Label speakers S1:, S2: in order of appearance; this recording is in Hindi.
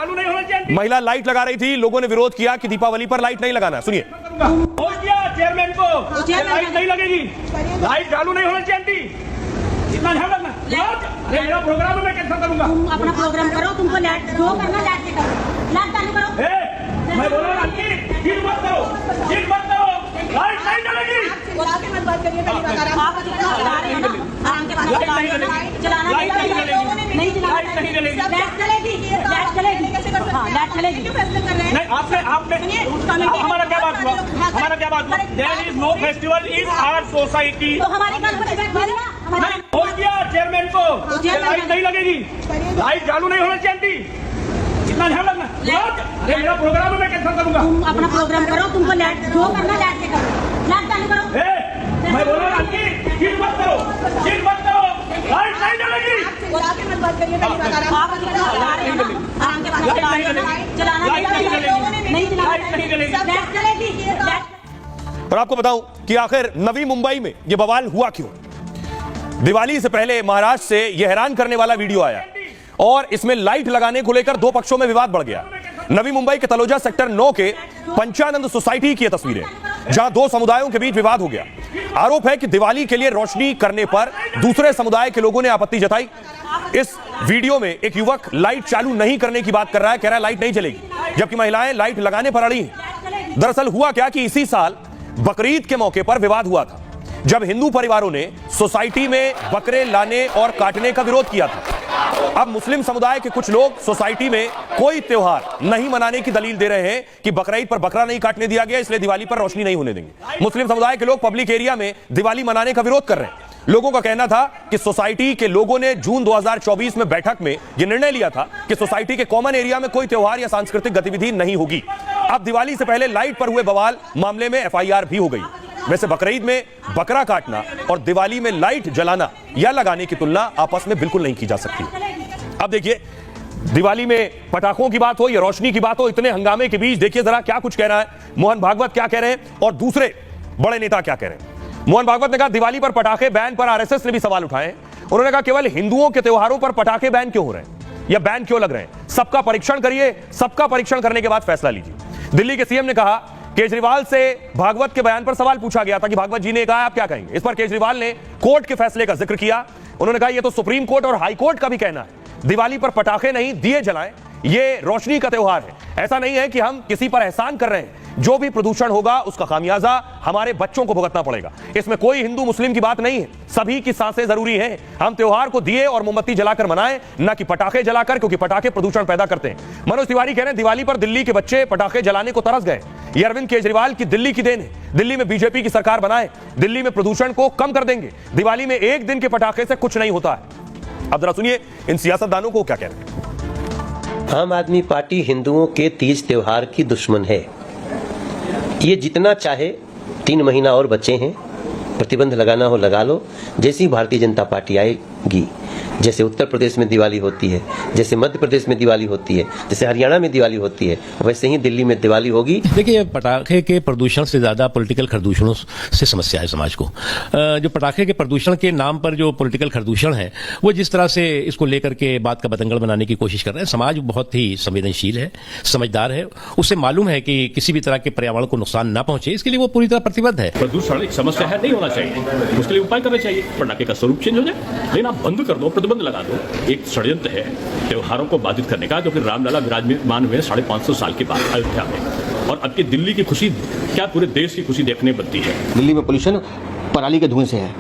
S1: चालू नहीं होना चाहिए।
S2: महिला लाइट लगा रही थी, लोगों ने विरोध किया कि दीपावली पर लाइट नहीं लगाना। सुनिए,
S1: बोल दिया चेयरमैन को लाइट नहीं लगेगी, लाइट चालू नहीं होना चाहिए। इतना ध्यान रखना। मेरा प्रोग्राम है, मैं कैंसिल करूंगा।
S3: तुम अपना प्रोग्राम करो, तुमको लाइट जो करना लाइट से करो, लाइट चालू करो।
S1: मैं बोल रहा हूँ चिट मत करो, लाइट नहीं जलेगी।
S3: मत बात करिए, आप आराम के बाद चलाना नहीं चलेगी, लाइट चलेगी, लाइट चलेगी, हाँ लाइट चलेगी।
S1: नहीं, आपने हमारा क्या बात हुआ, हमारा क्या बात हुआ? There is no festival in our society.
S3: तो हमारी बात
S1: नहीं, बोल दिया चेयरमैन को लाइट नहीं लगेगी, लाइट चालू नहीं होना चाहिए। इतना ध्यान रखना। मेरा प्रोग्राम है, मैं कैंसिल करूंगा।
S3: तुम अपना प्रोग्राम करो, तुमको लाइट जो करना लाइट से करो, लाइट चालू करो।
S1: मैं बोल रहा हूँ चिट मत करो, लाइट नहीं जलेगी।
S3: मत बात करिए, आप आराम के बाद चलाना नहीं चलेगी, लाइट चलेगी।
S2: और आपको बताऊं कि आखिर नवी मुंबई में यह बवाल हुआ क्यों। दिवाली से पहले महाराष्ट्र से यह हैरान करने वाला वीडियो आया और इसमें लाइट लगाने को लेकर दो पक्षों में विवाद बढ़ गया। नवी मुंबई के तलोजा सेक्टर 9 के पंचानंद सोसाइटी की तस्वीरें, जहां दो समुदायों के बीच विवाद हो गया। आरोप है कि दिवाली के लिए रोशनी करने पर दूसरे समुदाय के लोगों ने आपत्ति जताई। इस वीडियो में एक युवक लाइट चालू नहीं करने की बात कर रहा है, कह रहा है लाइट नहीं चलेगी, जबकि महिलाएं लाइट लगाने पर अड़ी हैं। दरअसल हुआ क्या कि इसी साल बकरीद के मौके पर विवाद हुआ था, जब हिंदू परिवारों ने सोसाइटी में बकरे लाने और काटने का विरोध किया था। अब मुस्लिम समुदाय के कुछ लोग सोसाइटी में कोई त्योहार नहीं मनाने की दलील दे रहे हैं कि बकरीद पर बकरा नहीं काटने दिया गया, इसलिए दिवाली पर रोशनी नहीं होने देंगे। मुस्लिम समुदाय के लोग पब्लिक एरिया में दिवाली मनाने का विरोध कर रहे हैं। लोगों का कहना था कि सोसाइटी के लोगों ने जून 2024 में बैठक में यह निर्णय लिया था कि सोसाइटी के कॉमन एरिया में कोई त्योहार या सांस्कृतिक गतिविधि नहीं होगी। अब दिवाली से पहले लाइट पर हुए बवाल मामले में FIR भी हो गई। वैसे बकरीद में बकरा काटना और दिवाली में लाइट जलाना या लगाने की तुलना आपस में बिल्कुल नहीं की जा सकती। अब देखिए, दिवाली में पटाखों की बात हो या रोशनी की बात हो, इतने हंगामे के बीच देखिए जरा क्या कुछ कह रहा है मोहन भागवत, क्या कह रहे हैं और दूसरे बड़े नेता क्या कह रहे हैं। मोहन भागवत ने कहा दिवाली पर पटाखे बैन पर RSS ने भी सवाल उठाए। उन्होंने कहा केवल हिंदुओं के त्योहारों पर पटाखे बैन क्यों हो रहे हैं या बैन क्यों लग रहे हैं, सबका परीक्षण करिए, सबका परीक्षण करने के बाद फैसला लीजिए। दिल्ली के CM ने कहा, केजरीवाल से भागवत के बयान पर सवाल पूछा गया था कि भागवत जी ने कहा आप क्या कहेंगे। इस पर केजरीवाल ने कोर्ट के फैसले का जिक्र किया। उन्होंने कहा यह तो सुप्रीम कोर्ट और हाई कोर्ट का भी कहना है, दिवाली पर पटाखे नहीं दिए जलाएं, ये रोशनी का त्योहार है। ऐसा नहीं है कि हम किसी पर एहसान कर रहे हैं, जो भी प्रदूषण होगा उसका खामियाजा हमारे बच्चों को भुगतना पड़ेगा। इसमें कोई हिंदू मुस्लिम की बात नहीं है, सभी की सांसें जरूरी हैं। हम त्योहार को दिए और मोमबत्ती जलाकर मनाएं, ना कि पटाखे जलाकर, क्योंकि पटाखे प्रदूषण पैदा करते हैं। मनोज तिवारी कह रहे हैं दिवाली पर दिल्ली के बच्चे पटाखे जलाने को तरस गए। ये अरविंद केजरीवाल की दिल्ली की देन है। दिल्ली में बीजेपी की सरकार बनाए, दिल्ली में प्रदूषण को कम कर देंगे। दिवाली में एक दिन के पटाखे से कुछ नहीं होता है। अब जरा सुनिए इन सियासतदानों को क्या कह रहे हैं।
S4: आम आदमी पार्टी हिंदुओं के तीज त्योहार की दुश्मन है। ये जितना चाहे 3 महीना और बचे हैं, प्रतिबंध लगाना हो लगा लो। जैसी भारतीय जनता पार्टी आएगी, जैसे उत्तर प्रदेश में दिवाली होती है, जैसे मध्य प्रदेश में दिवाली होती है, जैसे हरियाणा में दिवाली होती है, वैसे ही दिल्ली में दिवाली होगी।
S5: देखिए, पटाखे के प्रदूषण से ज्यादा पॉलिटिकल खरदूषणों से समस्या है समाज को। जो पटाखे के प्रदूषण के नाम पर जो पॉलिटिकल खरदूषण है, वो जिस तरह से इसको लेकर के बात का बतंगड़ बनाने की कोशिश कर रहे हैं। समाज बहुत ही संवेदनशील है, समझदार है, उसे मालूम है कि किसी भी तरह के पर्यावरण को नुकसान न पहुंचे, इसके लिए वो पूरी तरह प्रतिबद्ध है।
S6: प्रदूषण एक समस्या है, नहीं होना चाहिए, उसके लिए उपाय करने चाहिए। पटाखे का स्वरूप चेंज हो जाए, लेकिन आप बंद कर दो, प्रतिबंध लगा दो। एक षड्यंत्र है त्योहारों को बाधित करने का, जो कि रामलला विराजमान हुए 550 साल के बाद अयोध्या में। और अब की दिल्ली की खुशी क्या पूरे देश की खुशी देखने बनती है।
S7: दिल्ली में पोल्यूशन पराली के धुएं से है।